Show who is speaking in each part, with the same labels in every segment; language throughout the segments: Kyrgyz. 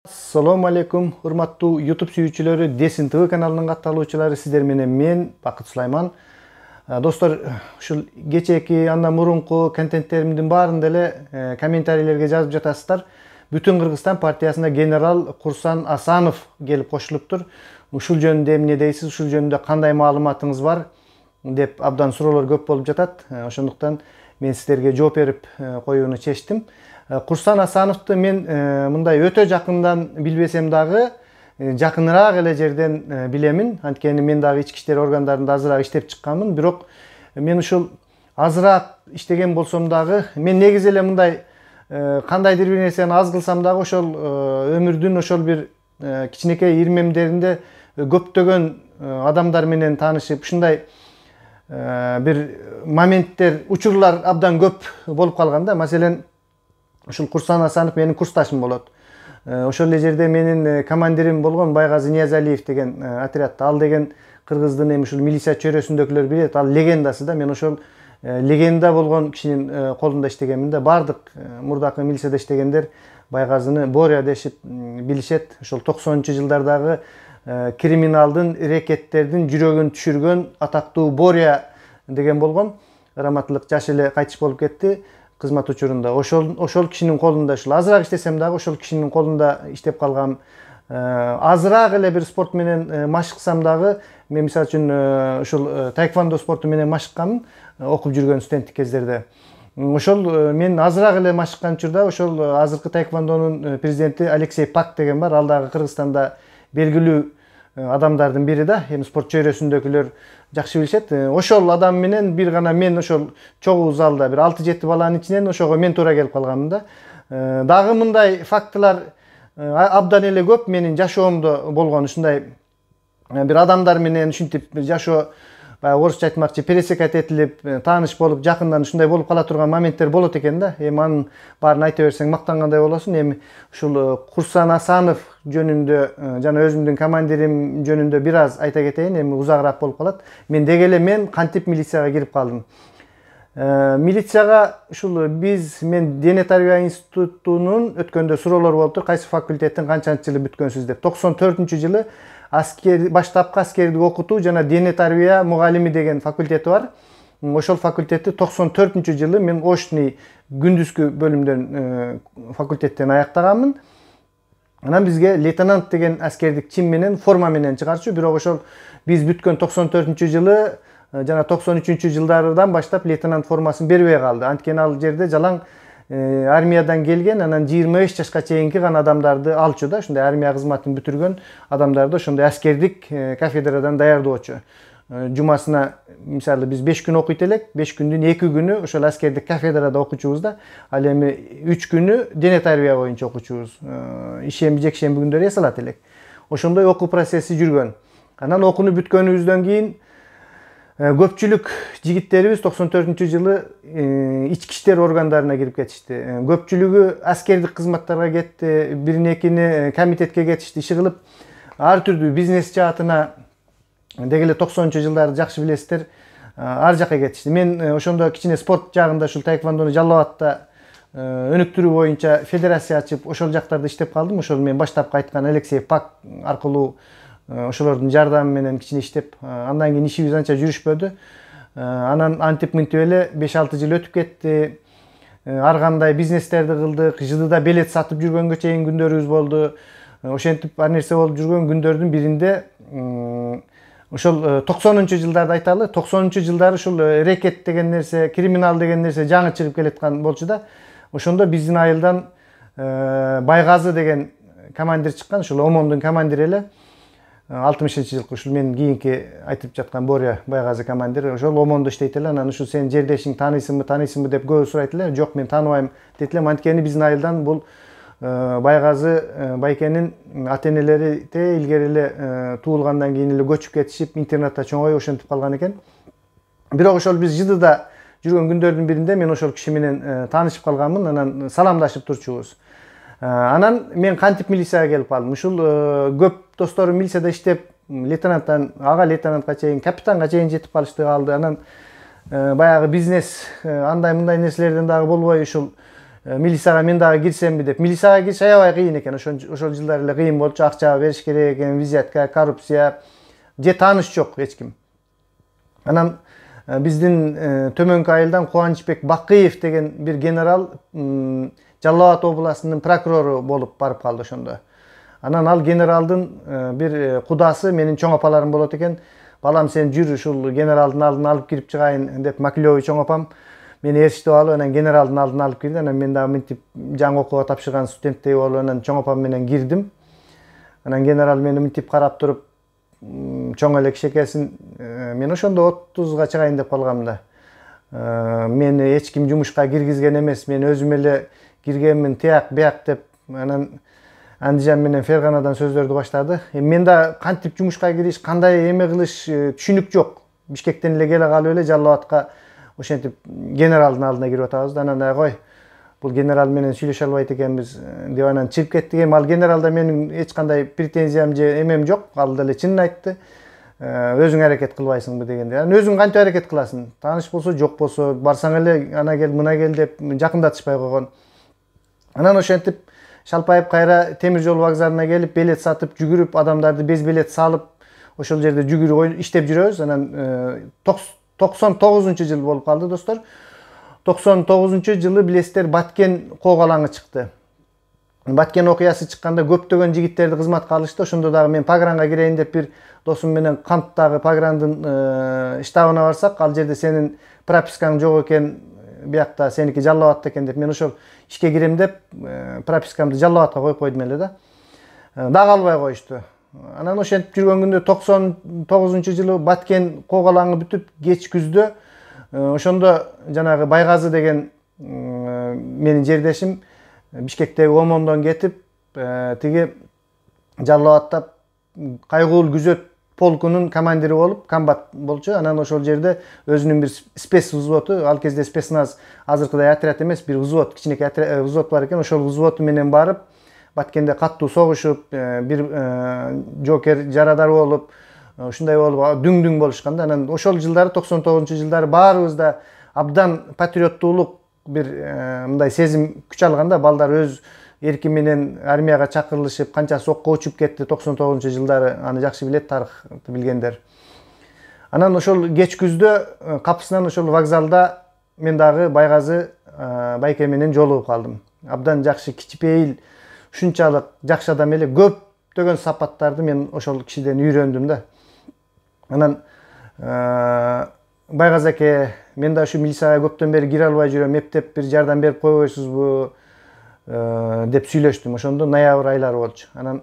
Speaker 1: Assalamu алейкум, урматтуу YouTube сүйүүчүлөрү, Десин ТВ каналынын катталуучулары, сиздер менен мен Бакыт Сулайман. Достор, ушул кечээки андан мурунку контенттеримдин баарында эле комментарийлерге жазып жатасыздар. Бүтүн Кыргызстан партиясына генерал Курсан Асанов келип кошулуптур. Ушул жөнүндө эмне дейсиз, ушул жөнүндө кандай маалыматыңыз бар деп абдан суроолор көп болуп жатат. Ошондуктан мен сиздерге жооп берип коюуну чечтим. Курсан Асановду мен мындай өтө жакындан билбесем дагы жакыныраак эле жерден билемин. Анткени мен дагы ички иштер органдарында азыраак иштеп чыкканмын. Бирок мен ушул азыраак иштеген болсом дагы мен негизи эле мындай кандайдыр бир нерсени аз кылсам дагы ошол өмүрдүн ошол бир кичинекей ирмемдеринде көптөгөн адамдар менен таанышып, ушундай бир моменттер, учурлар абдан көп болуп калган да. Маселен, ушул Курсан Асанов менин курсташым болот. Ошол эле жерде менин командирим болгон Байгазы Ниязалиев деген отрядта. Ал деген кыргыздын эми ушул милиция чөйрөсүндөгүлөр билет. Ал легендасы да. Мен ошол легенда болгон кишинин колунда иштегенмин да. Бардык мурдакы милицияда иштегендер Байгазыны Боря дешип билишет. Ошол 90-жылдардагы криминалдын рекеттердин жүрөгүн түшүргөн атактуу Боря деген болгон. Раматтылык жаш эле кайтыш болуп кетти кызмат учурунда. Ошол кишинин колунда, ушул азыраак иштесем дагы ошол кишинин колунда иштеп калгам. Азыраак эле бир спорт менен машыксам дагы, мен мисалы үчүн ушул таэквондо спорту менен машыкканмын окуп жүргөн студенттик кездерде. Ошол мен азыраак эле машыккан учурда ошол азыркы таэквондонун президенти Алексей Пак деген бар. Ал дагы Кыргызстанда белгилүү адамдардын бири да. Эми спорт чөйрөсүндөгүлөр жакшы билишет. Ошол адам менен бир гана мен ошол чогуу залда бир 6-7 баланын ичинен ошого мен туура келип калганмын да. Дагы мындай фактылар абдан эле көп менин жашоомдо болгон. Ушундай бир адамдар менен ушинтип жашоо, баягы орусча айтмакчы, пересекать этилип, тааныш болуп, жакындан ушундай болуп кала турган моменттер болот экен да. Эми анын баарын айта берсең мактангандай болосуң. Эми ушул Курсан Асанов жөнүндө жана өзүмдүн командирим жөнүндө бир аз айта кетейин. Эми узагыраак болуп калат. Мен деги эле мен кантип милицияга кирип калдым. Милицияга мен Дене тарбия институтунун өткөндө суроолор болуптур. Кайсы факультеттин канчанчы жылы бүткөнсүз деп. 94-жылы баштапкы аскердик окутуу жана дене тарбия мугалими деген факультети бар. Ошол факультетти 94-жылы мен очный күндүзгү бөлүмдөн факультеттен аяктаганмын. Анан бизге лейтенант деген аскердик чин менен, форма менен чыгарчу. Бирок ошол биз бүткөн 94-жылы жана 93-жылдардан баштап лейтенант формасын бербей калды. Анткени ал жерде жалаң армиядан келген, анан 25 жашка чейинки гана адамдарды алчу да. Ушундай армия кызматын бүтүргөн адамдарды ошондой аскердик кафедрадан даярдоочу. Жумасына мисалы биз 5 күн окуйт элек, 5 күндүн 2 күнү ошол аскердик кафедрада окучубуз да. Ал эми 3 күнү дене тарбия боюнча окучубуз. Ишемби, жекшемби күндөрү эсалат элек. Ошондой окуу процесси жүргөн. Анан окууну бүткөнүбүздөн кийин көпчүлүк жигиттерибиз 94-жылы ички иштер органдарына кирип кетишти. Көпчүлүгү аскердик кызматтарга кетти, бирин-экини комитетке кетишти, иши кылып ар түрдүү бизнес жаатына деги эле 90-жылдарды жакшы билесиздер, ар жакка кетишти. Мен ошондо кичине спорт жагында ушул таэквондону Жалал Абадта өнүктүрүү боюнча федерация ачып, ошол жактарда иштеп калдым. Ошол мен баштапкы айткан Алексей Пак аркылуу ошолордун жардамы менен кичине иштеп, андан кийин ишибиз анча жүрүшпөдү. Анан антип мынтип эле 5-6 жыл өтүп кетти. Ар кандай бизнестерди кылдык, ЖДда билет сатып жүргөнгө чейин күндөрүбүз болду. Ошентип ар нерсе болуп жүргөн күндөрдүн биринде ошол 90-жылдарды айталы, 90-жылдары ушул рекет деген нерсе, криминал деген нерсе жаңы чыгып келаткан болчу да. Ошондо биздин айылдан Байгазы деген командир чыккан, ушул ОМОНдун командири эле. 60-жылкы ушул мен кийинки айтып жаткан Боря Байгазы командир, ошол ОМОНдо иштейт эле. Анан ушул сен жердешиң таанысыңбы деп көбү сурайт эле. Жок, мен тааныбайм дейт элем. Анткени биздин айылдан бул Байгазы байкенин ата-энелери илгери эле туулгандан кийин эле көчүп кетишип, интернатта чоңоюп ошентип калган экен. Бирок ошол биз ЖДда жүргөн күндөрдүн биринде мен ошол киши менен таанышып калганмын, анан саламдашып турчубуз. Анан мен кантип милицияга келип калдым. Ушул көп досторум милицияда иштеп, лейтенанттан ага лейтенантка чейин, капитанга чейин жетип калды. Анан баягы бизнес андай мындай нерселерден дагы болбой ушул милицияга мен дагы кирсемби деп. Милицияга кириш аябай кыйын экен. Ошол жылдар эле кыйын болчу. Акча бериш керек экен, визитка, коррупция, же тааныш жок эч ким. Анан биздин төмөнкү айылдан Кубанычбек Бакыев деген бир генерал Жалал Абад областынын прокурору болуп барып калды ошондо. Анан ал генералдын бир кудасы менин чоң апаларым болот экен. Балам, сен жүр ушул генералдын алдына алып кирип чыгайын деп, Макилёвый чоң апам мени ээрчитип алып, анан генералдын алдына алып кирди. Анан мен дагы мынтип жаңы окууга тапшырган студенттей болуп, анан чоң апам менен кирдим. Анан генерал мени мынтип карап туруп, чоң эле киши экенсиң, мен ошондо 30га чыгайын деп калгам да. Мени эч ким жумушка киргизген эмес, мен өзүм эле киргенмин, тияк бияк деп. Анан Андижан менен Ферганадан сөздөрдү баштады. Мен да кантип жумушка кириш, кандай эме кылыш түшүнүк жок. Бишкектен эле келе калып эле Жалал Абадка ошентип генералдын алдына кирип атабыз да. Анан кой, бул генерал менен сүйлөшө албайт экенбиз деп анан чыгып кеттик. Ал генералда менин эч кандай претензиям же эмем жок. Ал деле чынын айтты. Өзүң аракет кылбайсыңбы дегенде. Анан өзүң кантип аракет кыласың? Тааныш болсо, жок болсо, барсаң эле ана кел, мына кел деп жакындатышпай койгон. Анан ошентип шалпайып кайра темир жол вокзалына келип, билет сатып, жүгүрүп, адамдарды без билет салып, ошол жерде жүгүрүп иштеп жүрөбүз. Анан 99-жыл болуп калды, достор. 99-жылы билесиздер, Баткен коогалаңы чыкты. Баткен окуясы чыкканда көптөгөн жигиттерди кызматка алышты. Ошондо дагы мен погранга кирейин деп бир досум менен Канттагы пограндын штабына барсак, ал жерде сенин пропискаң жок экен, биякта сеники Жалал Абадта экен деп, мен ошол ишке кирем деп пропискамды Жалал Абадка коюп койдум эле да. Дагы албай коюшту. Анан ошентип жүргөн күндө 99-жылы Баткен коогалаңы бүтүп, кеч күздө ошондо жанагы Байгазы деген менин жердешим Бишкектеги ОМОНдон кетип, тиги Жалал Абадта кайгуул күзөт полкунун командири болуп, комбат болчу. Анан ошол жерде өзүнүн бир спец взводу, ал кезде спецназ азыркыдай отряд эмес, бир взвод, кичинекей взвод бар экен. Ошол взводу менен барып, Баткенде каттуу согушуп, бир жокер жарадар болуп, ушундай болуп дүң болушканда. Анан ошол жылдары, 99-жылдары баарыбыз да абдан патриоттуулук бир мындай сезим күч алганда, балдар өз эрки менен армияга чакырылышып, канчасы окко учуп кетти 99-жылдары, аны жакшы билет, тарыхты билгендер. Анан ошол кеч күздө капысынан ошол вокзалда мен дагы Байгазы байке менен жолугуп калдым. Абдан жакшы, кичипейил, ушунчалык жакшы адам эле, көптөгөн сапаттарды мен ошол кишиден үйрөндүм да. Анан Байгазы аке, мен да ушу милицияга көптөн бери кире албай жүрөм, эптеп бир жардам берип койбойсузбу деп сүйлөштүм. Ошондо ноябрь айлары болчу. Анан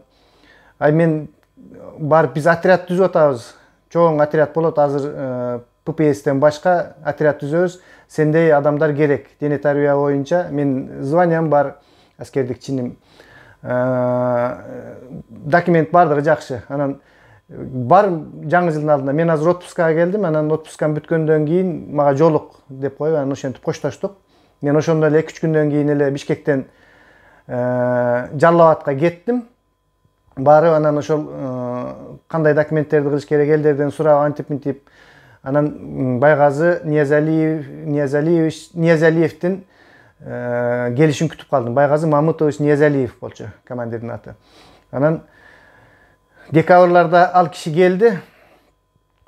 Speaker 1: мен барып, биз отряд түзүп атабыз. Чоң отряд болот азыр, ППСтен башка отряд түзөбүз. Сендей адамдар керек. Дене тарбия боюнча мен званиям бар, аскердик чиним. Документ бардыгы жакшы. Анан бар жаңы жылдын алдында мен азыр отпускага келдим. Анан отпускам бүткөндөн кийин мага жолук деп коюп, анан ошентип коштоштук. Мен ошондо эле 2-3 күндөн кийин эле Бишкектен Жалал Абадка кеттим. Барып, анан ошол кандай документтерди кылыш керек элдерден сурап, антип-мынтип. Анан Байгазы Ниязалиевдин келишин күтүп калдым. Байгазы Мамытович Ниязалиев болчу, командирдин аты. Анан декабрларда ал киши келди.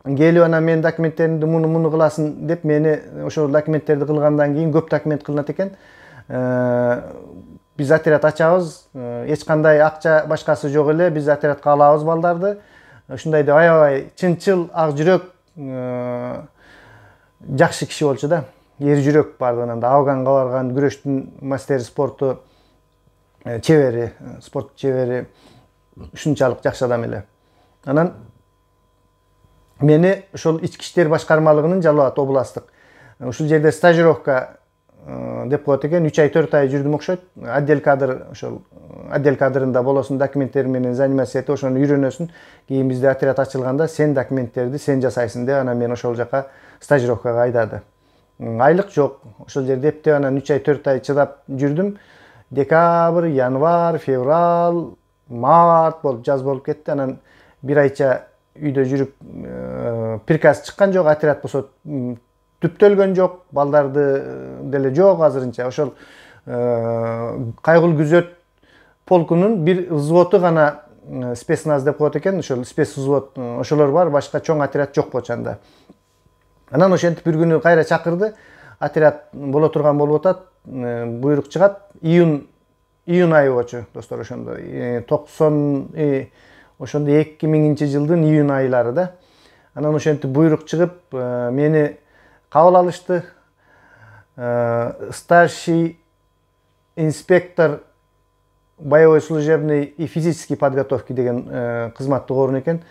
Speaker 1: Келип, анан мен документтеримди муну кыласың деп, мени ошол документтерди кылгандан кийин, көп документ кылынат экен. Биз отряд ачабыз, эч кандай акча башкасы жок эле, биз отрядка алабыз балдарды. Ушундай деп аябай чынчыл, ак жүрөк, жакшы киши болчу да. Эр жүрөк бардыгынан да, Афганга барган, күрөштүн мастери спорту чебери, спорт чебери, ушунчалык жакшы адам эле. Анан мени ошол ички иштер башкармалыгынын Жалал Абад областтык ушул жерде стажировка деп коет экен, 3 ай 4 ай жүрдүм окшойт. Отдел кадр, ошол отдел кадрында болосуң, документтер менен заниматься этип, ошону үйрөнөсүң. Кийин бизде отряд ачылганда сен документтерди сен жасайсың деп, анан мен ошол жака стажировкага айдады. Айлык жок. Ошол жерде эптеп анан 3 ай 4 ай чыдап жүрдүм. Декабрь, январь, февраль, март болуп, жаз болуп кетти. Анан бир айча үйдө жүрүп, приказ чыккан жок, отряд болсо түптөлгөн жок, балдарды деле жок азырынча. Ошол кайгыл күзөт полкунун бир взводу гана спецназ деп коет экен, ошол спец взвод ошолор бар, башка чоң отряд жок болчу анда. Анан ошентип бир күнү кайра чакырды, отряд боло турган болуп атат, буйрук чыгат, июнь айы болчу достор, ошондо 2000-жылдын июнь айлары да. Анан ошентип буйрук чыгып, мени кабыл алышты. Старший инспектор боевой служебный и физический подготовки деген кызматтык орун экен.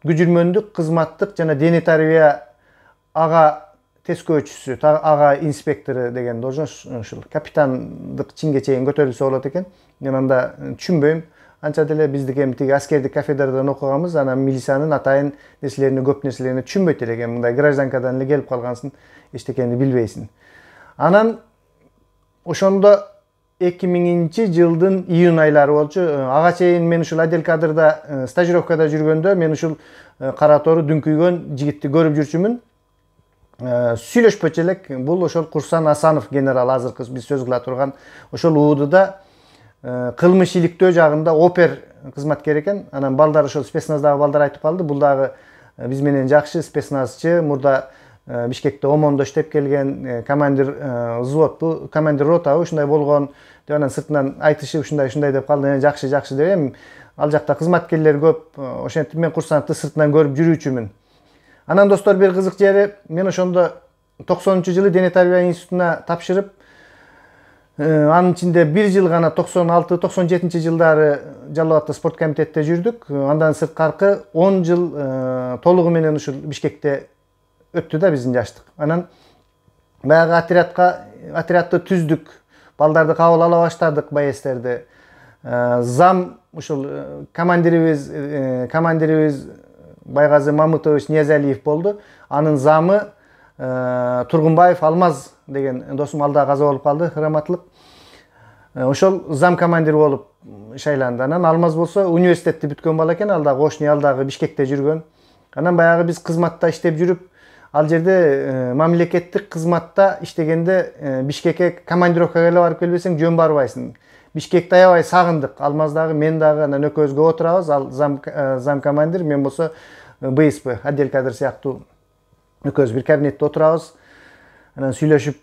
Speaker 1: Күжүрмөндүк кызматтык жана дене тарбия ага тескөөчүсү, ага инспектору деген должность, ушул капитандык чинге чейин көтөрүлсө болот экен. Мен анда түшүнбөйм. Анча деле биздики эмтиги аскердик кафедрада окуганбыз, анан милициянын атайын нерселерине, көп нерселерине түшүнбөйт элек. Мындай гражданкадан эле келип калгансың, эчтекени билбейсиң. Анан ошондо 2000-жылдын июнь айлары болчу. Ага чейин мен ушул отдел кадрда стажировкада жүргөндө мен ушул кара тору дүңкүйгөн жигитти көрүп жүрчүмүн. Сүйлөшпөчү элек. Бул ошол Курсан Асанов генерал, азыркы биз сөз кыла турган ошол УУДда кылмыш иликтөө жагында опер кызматкер экен. Анан балдар, ошол спецназдагы балдар айтып калды, бул дагы биз менен жакшы спецназчы, мурда Бишкекте ОМОНдо иштеп келген, командир взводбу, командир ротабы ушундай болгон деп анан сыртынан айтышып ушундай деп калды. Жакшы деп, ал жакта кызматкерлер көп, ошентип мен курсантты сыртынан көрүп жүрүүчүмүн. Анан достор, бир кызык жери, мен ошондо 90-жылы дене тарбия институтуна тапшырып, анын ичинде бир жыл гана 96-97-жылдары Жалал Абадта спорт комитетте жүрдүк. Андан сырткаркы 10 жыл толугу менен ушул Бишкекте өттү да биздин жаштык. Анан баягы отрядты түздүк, балдарды кабыл ала баштадык, боецтерди. Зам ушул командирибиз Байгазы Мамытович Ниязалиев болду. Анын замы Тургунбаев Алмаз деген досум алда каза болуп калды, храматлык. Ошол зам командир болуп шайланды. Анан Алмаз болсо университетти бүткөн бала экен, алда кошуна алдагы Бишкекте жүргөн. Анан баягы биз кызматта иштеп жүрүп, ал жерде мамлекеттик кызматта иштегенде Бишкекке командировкага эле барып келбесең жөн барбайсың. Бишкекти аябай сагындык. Алмаз дагы, мен дагы, анан экөөбүзгө отурабыз. Ал зам командир, мен болсо БСП, отдел кадр сыяктуу экөөбүз бир кабинетте отурабыз. Анан сүйлөшүп,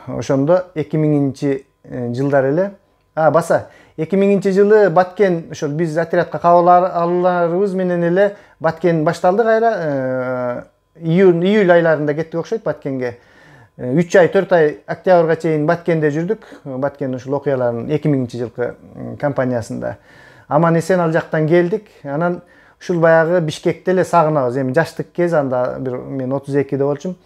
Speaker 1: ошондо 2000-жылдар эле. Баса 2000-жылы Баткен, ошол биз отрядка кабыл алууларыбыз менен эле Баткен башталды кайра. Июль айларында кеттик окшойт Баткенге. 3 ай, 4 ай октябрга чейин Баткенде жүрдүк. Баткен ушул окуялардын 2000-жылкы кампаниясында. Аман эсен ал жактан келдик. Анан ушул баягы Бишкекти эле сагынабыз. Эми жаштык кез, анда мен 32де болчумун.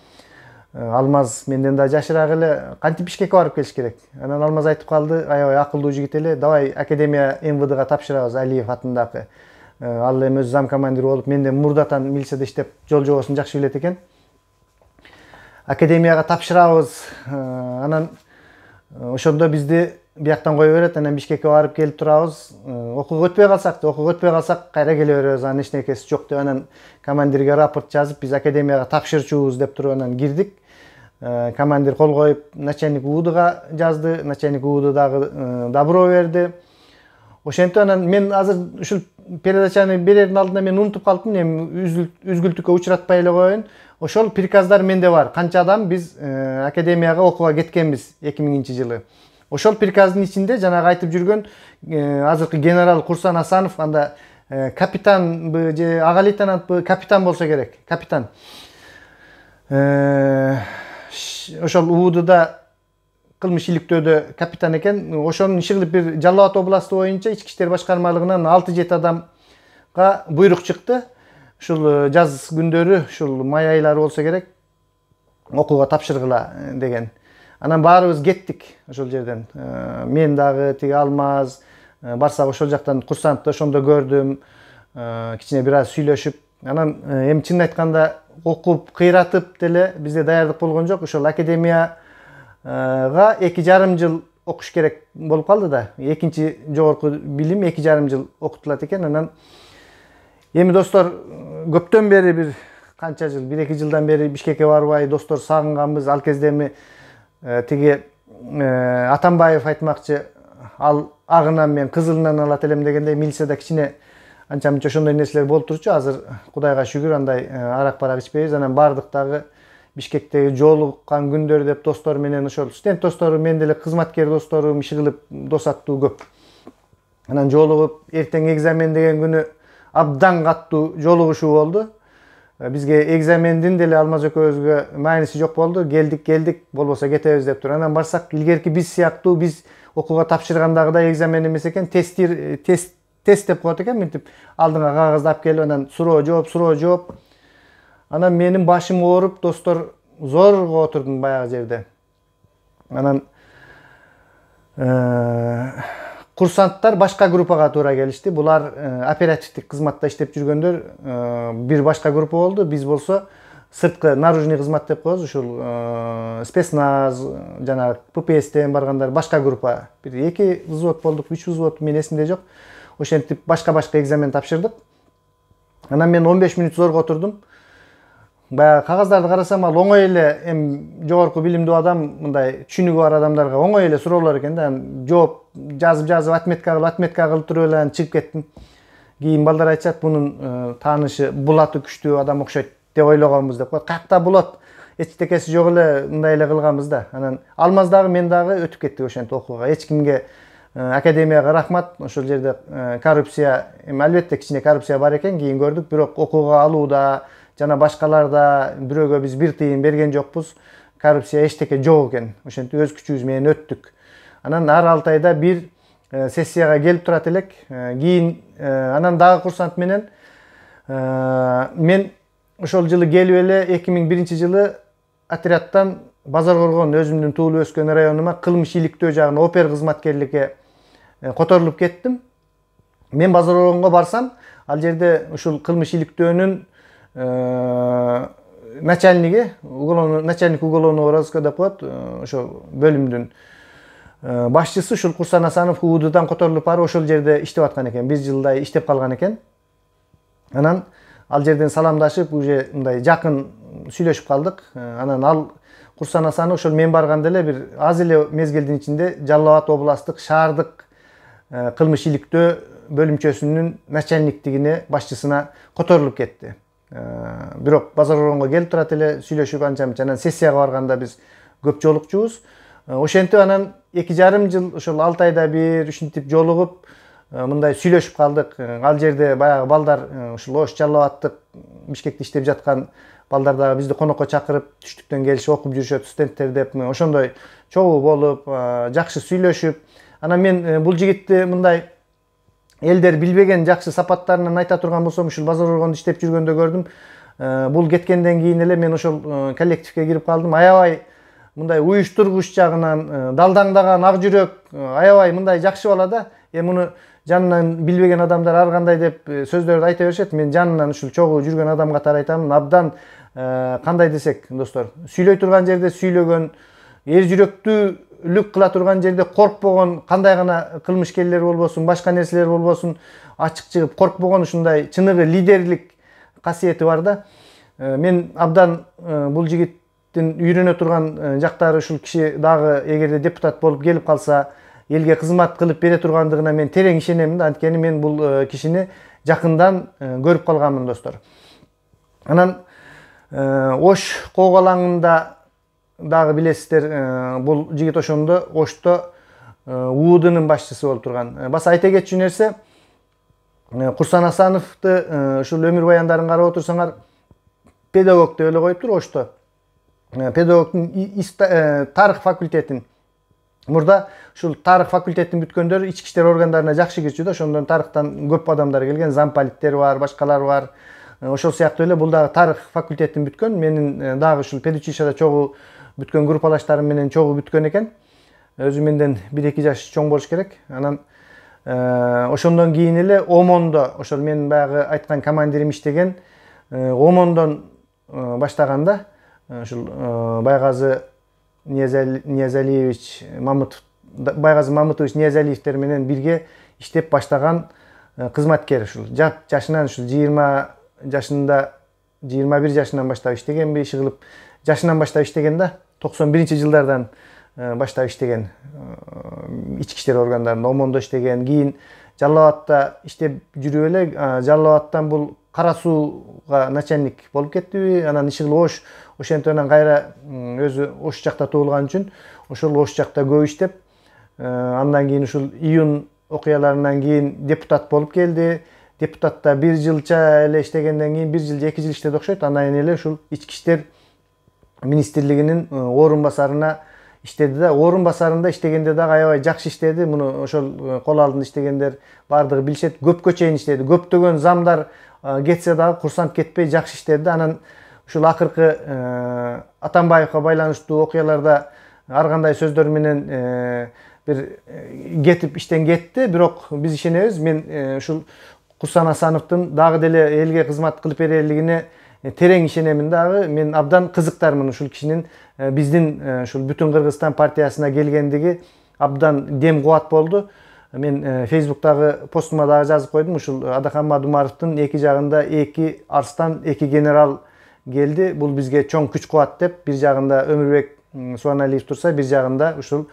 Speaker 1: Алмаз менден да жашыраак эле. Кантип Бишкекке барып келиш керек? Анан Алмаз айтып калды, аябай акылдуу жигит эле. Давай Академия МВДга тапшырабыз, Алиев атындагы. Ал эми өз зам командир болуп, менден мурдатан милицияда иштеп, жол жобосун жакшы билет экен. Академияга тапшырабыз. Анан ошондо бизди бияктан кое берет, анан Бишкекке барып келип турабыз. Окууга өтпөй калсак кайра келе беребиз, анын эчнекеси жок деп анан командирге рапорт жазып, биз Академияга тапшырчубуз деп туруп анан кирдик. Командир кол коюп, начальник УУДга жазды, начальник УУД дагы добро берди. Ошентип анан мен азыр ушул передачаны берердин алдында мен унутуп калдым, эми үзгүлтүккө учуратпай эле коеюн. Ошол приказдар менде бар. Канча адам биз Академияга окууга кеткенбиз 2000-жылы. Ошол приказдын ичинде жанагы айтып жүргөн азыркы генерал Курсан Асанов, анда капитанбы же ага лейтенантпы, капитан болсо керек, капитан. Ошол УУДда кылмыш иликтөөдө капитан экен. Ошонун иши кылып бир Жалал Абад областы боюнча ички иштер башкармалыгынан 6-7 адамга буйрук чыкты. Ушул жаз күндөрү, ушул май айлары болсо керек, окууга тапшыргыла деген. Анан баарыбыз кеттик ошол жерден. Мен дагы, тиги Алмаз, барсак ошол жактан курсантты ошондо көрдүм. Кичине бир аз сүйлөшүп, анан эми чынын айтканда окуп, кыйратып деле бизде даярдык болгон жок. Ошол Академияга 2,5 жыл окуш керек болуп калды да. Экинчи жогорку билим 2,5 жыл окутулат экен. Анан эми достор, көптөн бери бир канча жыл 1-2 жылдан бери Бишкекке барбай достор сагынганбыз. Ал кезде эми тиги Атамбаев айтмакчы, ал агынан мен кызылынан алат элем дегенде милицияда кичине анча мынча ошондой нерселер болуп турчу. Азыр Кудайга шүгүр андай арак барак ичпейбиз. Анан бардык дагы Бишкектеги жолуккан күндөр деп достор менен ошол студент достору, мен деле кызматкер досторум, иши кылып дос аттуу көп. Анан жолугуп эртең экзамен деген күнү абдан каттуу жолугушуу болду. Бизге экзамендин деле Алмаз экөөбүзгө мааниси жок болду. Келдик, болбосо кетебиз деп тур. Анан барсак, илгерки биз сыяктуу биз окууга тапшыргандагыдай экзамен эмес экен, тест деп коет экен, мынтип алдыңа кагазды алып келип, анан суроо жооп. Анан менин башым ооруп, достор, зорго отурдум баягы жерде. Анан курсанттар башка группага туура келишти. Булар оперативдик кызматта иштеп жүргөндөр бир башка группа болду. Биз болсо сырткы наружный кызмат деп коебуз. Ушул спецназ жана ППСтен баргандар башка группа. Бир 2 взвод болдук, 3 взвод, мен эсимде жок. Ошентип башка экзамен тапшырдык. Анан мен 15 мүнөт зорго отурдум. Баягы кагаздарды карасам, ал оңой эле, эми жогорку билимдүү адам, мындай түшүнүгү бар адамдарга оңой эле суроолор экен да. Жооп жазып отметка кылып туруп эле чыгып кеттим. Кийин балдар айтышат, бунун таанышы Булаты күчтүү адам окшойт деп ойлогонбуз деп коет. Каякта Булат, эчтекеси жок эле, мындай эле кылганбыз да. Анан Алмаз дагы мен дагы өтүп кеттик ошентип окууга. Эч кимге академияга рахмат. Ошол жерде коррупция, эми албетте кичине коррупция бар экен, кийин көрдүк, бирок окууга алууда жана башкаларда бирөөгө биз бир тыйын берген жокпуз. Коррупция эчтеке жок экен. Ошентип өз күчүбүз менен өттүк. Анан ар 6 айда бир сессияга келип турат элек. Кийин анан дагы курсант менен мен ошол жылы келип эле 2001-жылы отрядтан Базар Коргон, өзүмдүн туулуп өскөн районума кылмыш иликтөө жагына опер кызматкерликке которулуп кеттим. Мен Базар Коргонго барсам, ал жерде ушул кылмыш иликтөөнүн начальник уголовного розыска деп коет, ошол бөлүмдүн башчысы ушул Курсан Асанов УУДдан которулуп барып ошол жерде иштеп аткан экен. 1 жылдай иштеп калган экен. Анан ал жерден саламдашып, уже мындай жакын сүйлөшүп калдык. Анан ал Курсан Асанов ошол мен барганда эле бир аз эле мезгилдин ичинде Жалал Абад областтык шаардык кылмыш иликтөө бөлүмчөсүнүн начальниктигине, башчысына которулуп кетти. Бирок Базар Коргонго келип турат эле, сүйлөшүп анча-мынча. Анан сессияга барганда биз көп жолукчубуз. Ошентип анан 2,5 жыл ошол 6 айда бир ушинтип жолугуп, мындай сүйлөшүп калдык. Ал жерде баягы балдар, ушул Ош Жалал Абадтык Бишкекте иштеп жаткан балдар дагы бизди конокко чакырып, түштүктөн келишип окуп жүрүшөт студенттер деп, ошондой чогуу болуп, жакшы сүйлөшүп. Анан мен бул жигитти мындай элдер билбеген жакшы сапаттарынан айта турган болсом, ушул Базар Коргондо иштеп жүргөндө көрдүм. Бул кеткенден кийин эле мен ошол коллективге кирип калдым. Аябай мындай уюштургуч жагынан далдаңдаган ак жүрөк, аябай мындай жакшы бала да. Муну жанынан билбеген адамдар ар кандай деп сөздөрдү айта беришет. Мен жанынан ушул чогуу жүргөн адам катары айтамын. Абдан кандай десек, достор, сүйлөй турган жерде сүйлөгөн, эр жүрөктүүлүк кыла турган жерде коркпогон, кандай гана кылмышкерлер болбосун, башка нерселер болбосун, ачык чыгып коркпогон ушундай чыныгы лидерлик касиети бар да. Мен абдан бул жигиттин үйрөнө турган жактары, ушул киши дагы эгерде депутат болуп келип калса, элге кызмат кылып бере тургандыгына мен терең ишенемин да. Анткени мен бул кишини жакындан көрүп калганмын, достор. Анан Ош кок алаңында дагы билесиздер, бул жигит ошондо Ошто УУДнын башчысы болуп турган. Баса айта кетчү нерсе, Курсан Асановду ушул өмүр баяндарын карап отурсаңар, педагог деп эле коюптур Ошто. Педагогдун тарых факультетин. Мурда ушул тарых факультетин бүткөндөр ички иштер органдарына жакшы кирчү да, ошондон тарыхтан көп адамдар келген, замполиттер бар, башкалар бар. Ошол сыяктуу эле бул дагы тарых факультетин бүткөн. Менин дагы ушул педучилищада чогуу бүткөн группалаштарым менен чогуу бүткөн экен. Өзү менден 1-2 жаш чоң болуш керек. Анан ошондон кийин эле ОМОНдо, ошол менин баягы айткан командирим иштеген ОМОНдон баштаганда, ушул Байгазы Ниязалиевич Мамытов, Байгазы Мамытович Ниязалиевтер менен бирге иштеп баштаган кызматкер. Ушул жашынан ушул 20 жашында 21 жашынан баштап иштеген, иши кылып жашынан баштап иштеген да, 91-жылдардан баштап иштеген, ички иштер органдарында омондо иштеген, кийин Жалал Абадта иштеп жүрүп эле Жалал Абадтан бул Кара Сууга начальник болуп кеттиби, анан иши кылып ошентип кайра өзү Ош жакта туулган үчүн ошол Ош жакта көп иштеп, андан кийин ушул июнь окуяларынан кийин депутат болуп келди. Депутатта 1 жылча эле иштегенден кийин 1 жыл же 2 жыл иштеди окшойт. Андан кийин эле ушул ички иштер министрлигинин орун басарына иштеди да. Орун басарында иштегенде дагы аябай жакшы иштеди. Муну ошол кол алдында иштегендер бардыгы билишет. Көпкө чейин иштеди. Көптөгөн замдар кетсе дагы курсант кетпей жакшы иштеди. Анан ушул акыркы Атамбаевга байланыштуу окуяларда ар кандай сөздөр менен бир кетип иштен кетти. Бирок биз ишенебиз. Мен ушул Курсан Асановдун дагы деле элге кызмат кылып берерлигине терең ишенемин дагы. Мен абдан кызыктармын ушул кишинин биздин ушул Бүтүн Кыргызстан партиясына келгендиги абдан дем кубат болду. Мен Facebook'тагы постума дагы жазып койдум. Ушул Адахан Мадумаровдун эки жагында 2 арстан, 2 генерал келди. Бул бизге чоң күч кубат деп. Бир жагында Өмүрбек Суаналиев турса, бир жагында ушул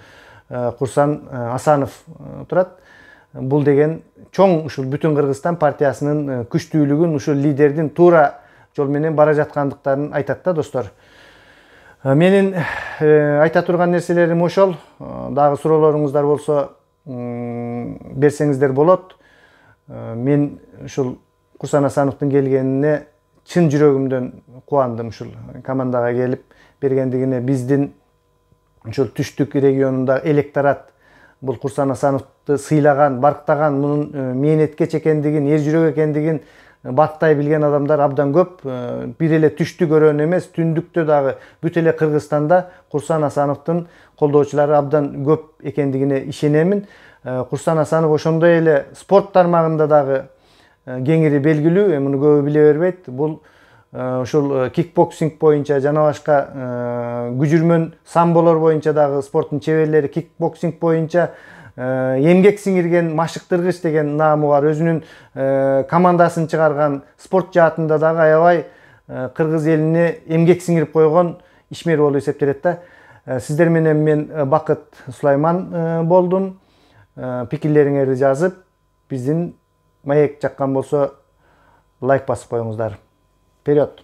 Speaker 1: Курсан Асанов турат. Бул деген чоң ушул Бүтүн Кыргызстан партиясынын күчтүүлүгүн, ушул лидердин туура жол менен бара жаткандыктарын айтат да, достор. Менин айта турган нерселерим ошол. Дагы суроолоруңуздар болсо берсеңиздер болот. Мен ушул Курсан Асановдун келгенине чын жүрөгүмдөн кубандым, ушул командага келип бергендигине. Биздин ушул түштүк регионунда электорат бул Курсан Асановду сыйлаган, барктаган, мунун мээнеткеч экендигин, эр жүрөк экендигин барктай билген адамдар абдан көп. Бир эле түштү көрөн эмес, түндүктө дагы бүт эле Кыргызстанда Курсан Асановдун колдоочулары абдан көп экендигине ишенемин. Курсан Асанов ошондой эле спорт тармагында дагы кеңири белгилүү, муну көбү биле бербейт. Бул ушул кикбоксинг боюнча жана башка күжүрмөн самболор боюнча дагы спорттун чеберлери, кикбоксинг боюнча эмгек сиңирген машыктыргыч деген наамы бар. Өзүнүн командасын чыгарган, спорт жаатында дагы аябай кыргыз элине эмгек сиңирип койгон ишмер болуп эсептелет да. Сиздер менен мен Бакыт Сулайман болдум. Пикирлериңерди жазып, биздин маек жаккан болсо лайк басып коюңуздар. Вперед!